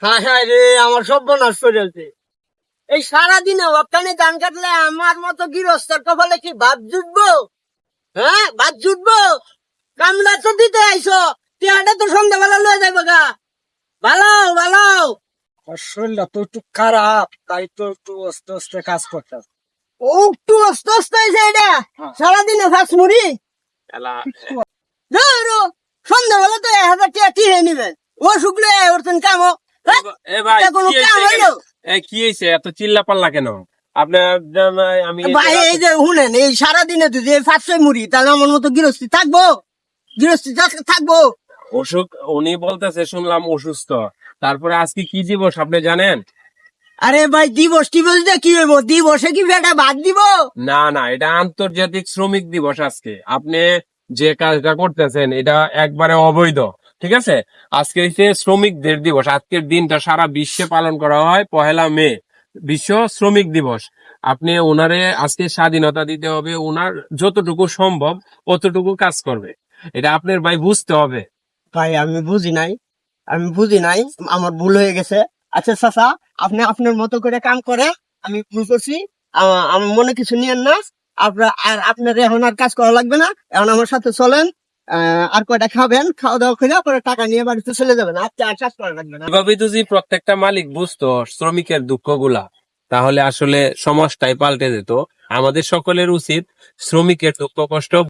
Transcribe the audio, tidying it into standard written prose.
হ্যাঁ হ্যাঁ রে, আমার সর্বনাশ করে আছে। এই সারাদিনে ওখানে ধান কাটলে আমার মতো গৃহস্থর কপালে কি ভাত জুটবো? হ্যাঁ, ভাত জুটবো? কামলা তো দিতে আইসো, টিয়াটা তো সন্ধ্যাবেলা লয়ে যাইব গা। ভালো ভালো। আর শরীরটা তো একটু খারাপ, তাই তো একটু আস্তে আস্তে কাজ করতে। ও একটু অস্ত অস্ত হয়েছে এটা। হ্যাঁ। সারাদিনে ফাঁস মুড়ি ধরো, সন্ধ্যাবেলা তো 1,000 টাকা টিহে নিবেন। ও শুক্লে ওরতেন কামো। এ ভাই কোনো কি কাম হয়েছে হইলো? কি হয়েছে এত চিল্লা পাল্লা কেন? আপনার জামাই আমি ভাই এই যে শুনেন, এই সারাদিনে যদি 500 মুড়ি, তাহলে আমার মতো গৃহস্থী থাকবো? গৃহস্থী থাকবো? অসুখ উনি বলতেছে শুনলাম অসুস্থ। তারপরে আজকে কি দিবস আপনি জানেন? আরে ভাই দিবস টিবস দিয়ে কি হইব? দিবসে কি বেটা ভাত দিব? না না, এটা আন্তর্জাতিক শ্রমিক দিবস আজকে। আপনি যে কাজটা করতেছেন এটা একবারে অবৈধ, ঠিক আছে? আজকে হচ্ছে শ্রমিকদের দিবস। আজকের দিনটা সারা বিশ্বে পালন করা হয় 1 মে, বিশ্ব শ্রমিক দিবস। আপনি ওনারে আজকে স্বাধীনতা দিতে হবে, ওনার যতটুকু সম্ভব অতটুকু কাজ করবে। এটা আপনার ভাই বুঝতে হবে। ভাই আমি বুঝি নাই, আমি বুঝি নাই, আমার ভুল হয়ে গেছে। আচ্ছা চাচা, আপনি আপনার মতো করে কাম করে, আমি ভুল করছি। আমার মনে কিছু নিয়েন না। আপনার এখন আর কাজ করা লাগবে না, এখন আমার সাথে চলেন। আর কয়টা খাবেন, খাওয়া দাওয়া করে পরে টাকা নিয়ে বাড়িতে চলে যাবেন। আপনি আর কাজ করা লাগবে না। এভাবে যদি প্রত্যেকটা মালিক বুঝতো শ্রমিকের দুঃখগুলা, তাহলে আসলে সমাজটাই পাল্টে যেত। আমাদের সকলের উচিত শ্রমিকের দুঃখ কষ্ট